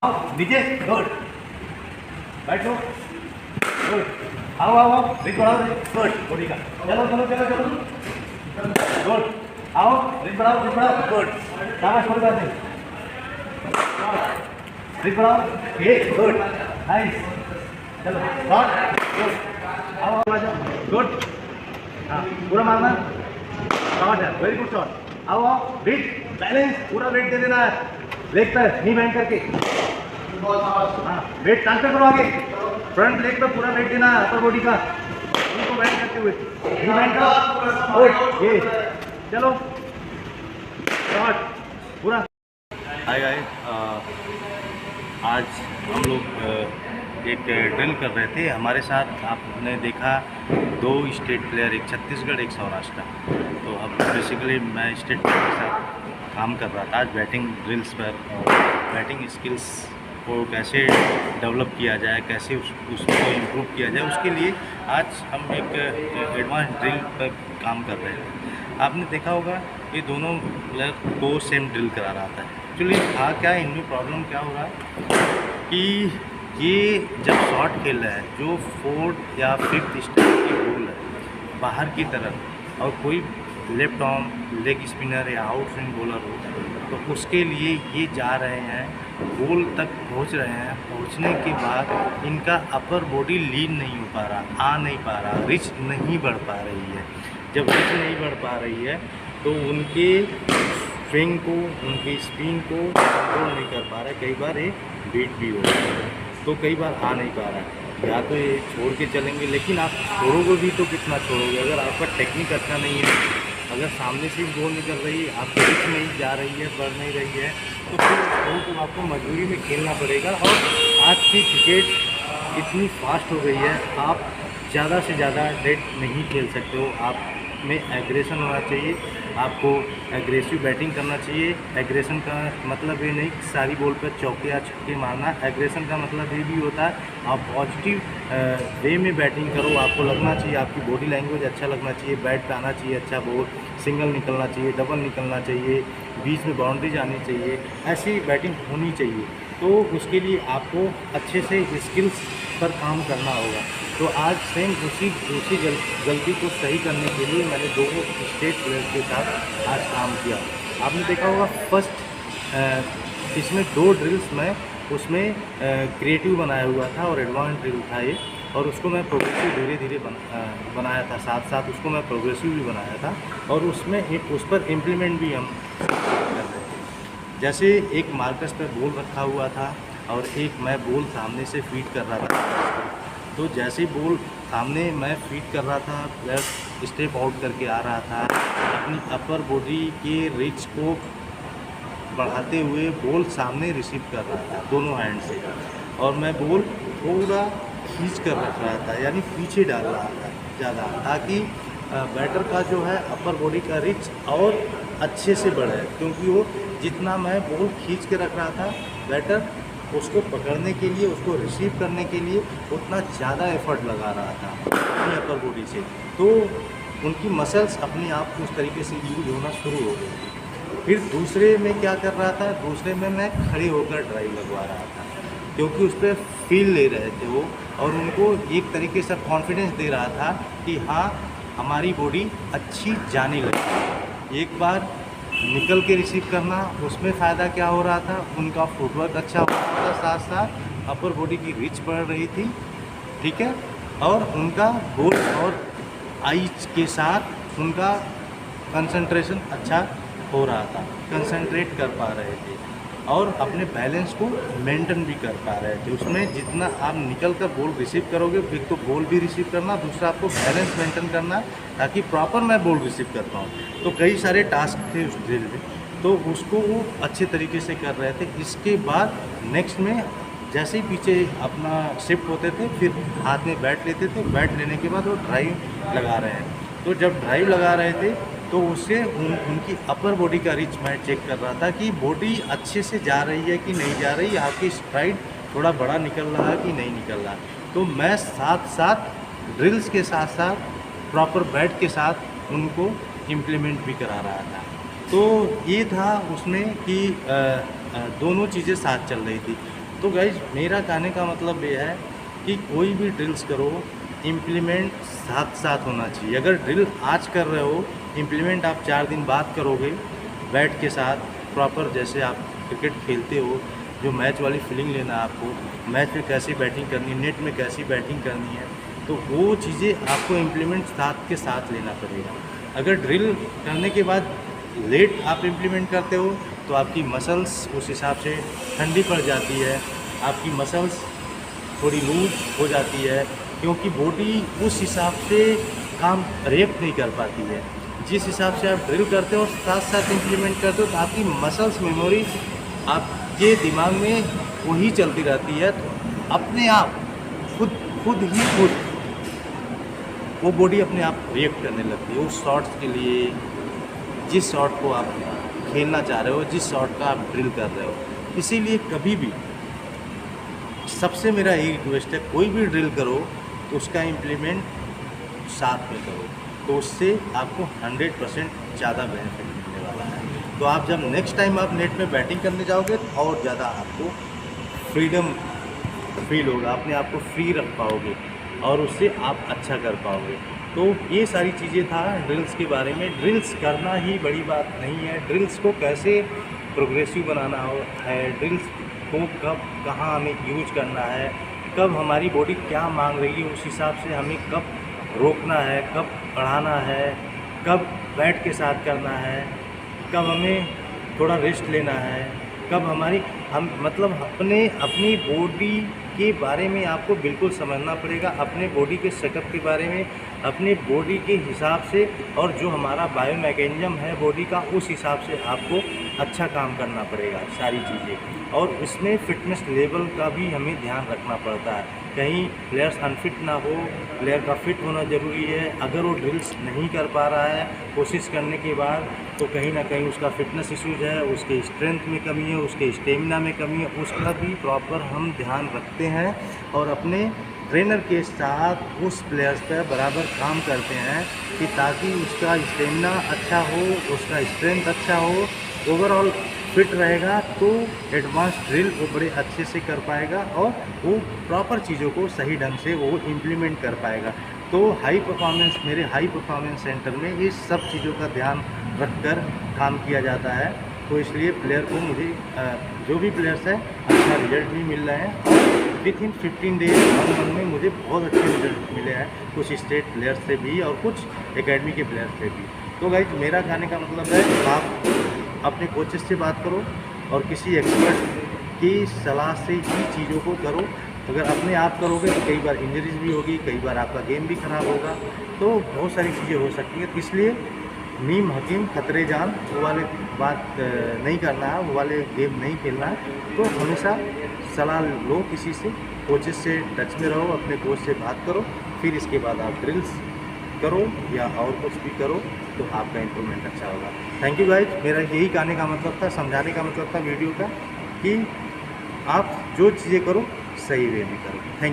नीचे गुड बैठो गुड आओ आओ आओ रिच बढ़ाओ गुड बॉडी का चलो चलो चलो चलो गुड आओ रिच बढ़ाओ गुड शाबाश शुरू कर दे रिच बढ़ाओ ये गुड नाइस चलो शॉट गुड आओ आओ आ जाओ गुड हाँ पूरा मारना शॉट है वेरी गुड शॉट आओ आओ रिच बैलेंस पूरा वेट दे देना है लेग पर नी बैंड करके हाँ वेट ट्रांसफर करो आगे फ्रंट लेग पे पूरा वेट देना है अपर बॉडी का नी को बैंड करते हुए नी बैंड करो गुड ये चलो शॉट पूरा हाय आज हम लोग एक ड्रिल कर रहे थे। हमारे साथ आपने देखा 2 स्टेट प्लेयर, एक छत्तीसगढ़ एक सौराष्ट्र का। तो अब बेसिकली मैं स्टेट प्लेयर के साथ काम कर रहा था आज बैटिंग ड्रिल्स पर, बैटिंग स्किल्स को कैसे डेवलप किया जाए, कैसे उसको इम्प्रूव किया जाए, उसके लिए आज हम एक एडवांस ड्रिल पर काम कर रहे हैं। आपने देखा होगा ये दोनों प्लेयर को सेम ड्रिल करा रहा था। एक्चुअली हाँ क्या इनमें प्रॉब्लम क्या हो रहा है कि ये जब शॉट खेल रहा है, जो 4th या 5th स्टेज की बॉल है बाहर की तरफ, और कोई लेफ्ट आर्म लेग स्पिनर या आउट स्विंग बॉलर हो, तो उसके लिए ये जा रहे हैं, बॉल तक पहुंच रहे हैं। पहुंचने के बाद इनका अपर बॉडी लीन नहीं हो पा रहा, आ नहीं पा रहा, रिच नहीं बढ़ पा रही है। जब रिच नहीं बढ़ पा रही है तो उनके स्विंग को, उनकी स्पिन को कंट्रोल नहीं कर पा रहा है। कई बार ये बीट भी हो रहा है, तो कई बार आ नहीं पा रहा है। या तो ये छोड़ के चलेंगे, लेकिन आप छोड़ोगे भी तो कितना छोड़ोगे? अगर आपका टेक्निक अच्छा नहीं है, अगर सामने से बॉल निकल रही है, आपकी रिच नहीं जा रही है, बढ़ नहीं रही है, तो फिर बॉल को आपको मजबूरी में खेलना पड़ेगा। और आज की क्रिकेट इतनी फास्ट हो गई है, आप ज़्यादा से ज़्यादा डेड नहीं खेल सकते हो। आप में एग्रेशन होना चाहिए, आपको एग्रेसिव बैटिंग करना चाहिए। एग्रेशन का मतलब ये नहीं कि सारी बॉल पर चौके या छक्के मारना। एग्रेशन का मतलब ये भी होता है आप पॉजिटिव वे में बैटिंग करो। आपको लगना चाहिए, आपकी बॉडी लैंग्वेज अच्छा लगना चाहिए, बैट पे आना चाहिए अच्छा बॉल, सिंगल निकलना चाहिए, डबल निकलना चाहिए, बीच में बाउंड्री जानी चाहिए, ऐसी बैटिंग होनी चाहिए। तो उसके लिए आपको अच्छे से स्किल्स पर काम करना होगा। तो आज सेम उसी गलती को सही करने के लिए मैंने 2 स्टेट प्लेयर के साथ आज काम किया। आपने देखा होगा फर्स्ट इसमें 2 ड्रिल्स में उसमें क्रिएटिव बनाया हुआ था और एडवांस ड्रिल था ये, और उसको मैं प्रोग्रेसिव धीरे धीरे बनाया था, साथ साथ उसको मैं प्रोग्रेसिव भी बनाया था, और उसमें उस पर इम्प्लीमेंट भी हम कर रहे थे। जैसे एक मार्कस पर बॉल रखा हुआ था और एक मैं बॉल सामने से फीड कर रहा था। तो जैसे बॉल सामने मैं फीड कर रहा था, प्लेयर स्टेप आउट करके आ रहा था, अपनी अपर बॉडी के रिच को बढ़ाते हुए बॉल सामने रिसीव कर रहा था दोनों हैंड से, और मैं बॉल पूरा खींच कर रख रहा था, यानी पीछे डाल रहा था ज़्यादा, ताकि बैटर का जो है अपर बॉडी का रिच और अच्छे से बढ़े। क्योंकि वो जितना मैं बॉल खींच के रख रहा था, बैटर उसको पकड़ने के लिए, उसको रिसीव करने के लिए उतना ज़्यादा एफर्ट लगा रहा था अपनी अपर बॉडी से, तो उनकी मसल्स अपने आप उस तरीके से यूज होना शुरू हो गई थी। फिर दूसरे में क्या कर रहा था, दूसरे में मैं खड़े होकर ड्राइव लगवा रहा था, क्योंकि उस पर फील ले रहे थे वो, और उनको एक तरीके से कॉन्फिडेंस दे रहा था कि हाँ हमारी बॉडी अच्छी जाने लगी। एक बार निकल के रिसीव करना, उसमें फ़ायदा क्या हो रहा था, उनका फुटवर्क अच्छा हो रहा था, साथ साथ अपर बॉडी की रिच बढ़ रही थी, ठीक है, और उनका बॉल और आइज के साथ उनका कंसंट्रेशन अच्छा हो रहा था, कंसंट्रेट कर पा रहे थे और अपने बैलेंस को मेंटेन भी कर पा रहे थे। उसमें जितना आप निकल कर बॉल रिसीव करोगे, एक तो बॉल भी रिसीव करना, दूसरा आपको बैलेंस मेंटेन करना, ताकि प्रॉपर मैं बॉल रिसीव कर पाऊँ। तो कई सारे टास्क थे उस ड्रिल में, तो उसको वो अच्छे तरीके से कर रहे थे। इसके बाद नेक्स्ट में जैसे ही पीछे अपना शिफ्ट होते थे, फिर हाथ में बैट लेते थे, बैट लेने के बाद वो ड्राइव लगा रहे हैं। तो जब ड्राइव लगा रहे थे तो उससे उनकी अपर बॉडी का रिच मैं चेक कर रहा था कि बॉडी अच्छे से जा रही है कि नहीं जा रही, आपकी स्ट्राइड थोड़ा बड़ा निकल रहा है कि नहीं निकल रहा। तो मैं साथ साथ ड्रिल्स के साथ साथ प्रॉपर बैट के साथ उनको इम्प्लीमेंट भी करा रहा था। तो ये था उसमें कि दोनों चीज़ें साथ चल रही थी। तो गाइज मेरा कहने का मतलब ये है कि कोई भी ड्रिल्स करो, इम्प्लीमेंट साथ साथ होना चाहिए। अगर ड्रिल आज कर रहे हो, इम्प्लीमेंट आप 4 दिन बाद करोगे बैट के साथ प्रॉपर, जैसे आप क्रिकेट खेलते हो, जो मैच वाली फीलिंग लेना है आपको, मैच में कैसी बैटिंग करनी है, नेट में कैसी बैटिंग करनी है, तो वो चीज़ें आपको इम्प्लीमेंट साथ के साथ लेना पड़ेगा। अगर ड्रिल करने के बाद लेट आप इम्प्लीमेंट करते हो तो आपकी मसल्स उस हिसाब से ठंडी पड़ जाती है, आपकी मसल्स थोड़ी लूज हो जाती है, क्योंकि बॉडी उस हिसाब से काम रिएक्ट नहीं कर पाती है। जिस हिसाब से आप ड्रिल करते हो साथ साथ इम्प्लीमेंट करते हो तो आपकी मसल्स मेमोरी आपके दिमाग में वही चलती रहती है, तो अपने आप खुद वो बॉडी अपने आप रिएक्ट करने लगती है उस शॉट्स के लिए, जिस शॉट को आप खेलना चाह रहे हो, जिस शॉट का आप ड्रिल कर रहे हो। इसीलिए कभी भी सबसे मेरा यही रिक्वेस्ट है, कोई भी ड्रिल करो तो उसका इम्प्लीमेंट साथ में करो, तो उससे आपको 100% ज़्यादा बेनिफिट मिलने वाला है। तो आप जब नेक्स्ट टाइम आप नेट में बैटिंग करने जाओगे तो और ज़्यादा आपको फ्रीडम फील होगा, अपने आप को फ्री रख पाओगे और उससे आप अच्छा कर पाओगे। तो ये सारी चीज़ें था ड्रिल्स के बारे में। ड्रिल्स करना ही बड़ी बात नहीं है, ड्रिल्स को कैसे प्रोग्रेसिव बनाना है, ड्रिल्स को कब कहाँ हमें यूज करना है, कब हमारी बॉडी क्या मांग रही है, उस हिसाब से हमें कब रोकना है, कब बढ़ाना है, कब बैट के साथ करना है, कब हमें थोड़ा रेस्ट लेना है, कब हम मतलब अपनी बॉडी के बारे में आपको बिल्कुल समझना पड़ेगा, अपने बॉडी के सेटअप के बारे में, अपने बॉडी के हिसाब से, और जो हमारा बायो मैकेनिज्म है बॉडी का, उस हिसाब से आपको अच्छा काम करना पड़ेगा सारी चीज़ें। और उसमें फ़िटनेस लेवल का भी हमें ध्यान रखना पड़ता है, कहीं प्लेयर्स अनफिट ना हो, प्लेयर का फिट होना ज़रूरी है। अगर वो ड्रिल्स नहीं कर पा रहा है कोशिश करने के बाद, तो कहीं ना कहीं उसका फिटनेस इश्यूज है, उसके स्ट्रेंथ में कमी है, उसके स्टेमिना में कमी है, उसका भी प्रॉपर हम ध्यान रखते हैं और अपने ट्रेनर के साथ उस प्लेयर्स पर बराबर काम करते हैं कि ताकि उसका स्टेमिना अच्छा हो, उसका स्ट्रेंथ अच्छा हो, ओवरऑल फिट रहेगा, तो एडवांस ड्रिल वो बड़े अच्छे से कर पाएगा और वो प्रॉपर चीज़ों को सही ढंग से वो इम्प्लीमेंट कर पाएगा। तो मेरे हाई परफॉर्मेंस सेंटर में ये सब चीज़ों का ध्यान रखकर काम किया जाता है। तो इसलिए प्लेयर को मुझे जो भी प्लेयर्स है अच्छा रिजल्ट भी मिल रहे हैं और विद इन 15 डेज 1 मंथ में मुझे बहुत अच्छे रिजल्ट मिले हैं, कुछ स्टेट प्लेयर्स से भी और कुछ एकेडमी के प्लेयर्स से भी। तो गाइस मेरा कहने का मतलब है आप अपने कोचेस से बात करो और किसी एक्सपर्ट की सलाह से ही चीज़ों को करो। अगर अपने आप करोगे तो कई बार इंजरीज भी होगी, कई बार आपका गेम भी ख़राब होगा, तो बहुत सारी चीज़ें हो सकती हैं। इसलिए नीम हकीम खतरे जान वो वाले बात नहीं करना है, वो वाले गेम नहीं खेलना है। तो हमेशा सलाह लो किसी से, कोचेस से टच में रहो, अपने कोच से बात करो, फिर इसके बाद आप ड्रिल्स करो या और कुछ भी करो तो आपका इम्प्रूवमेंट अच्छा होगा। थैंक यू गाइज, मेरा यही कहने का मतलब था, समझाने का मतलब था वीडियो का, कि आप जो चीज़ें करो सही वे में करो। Thank you.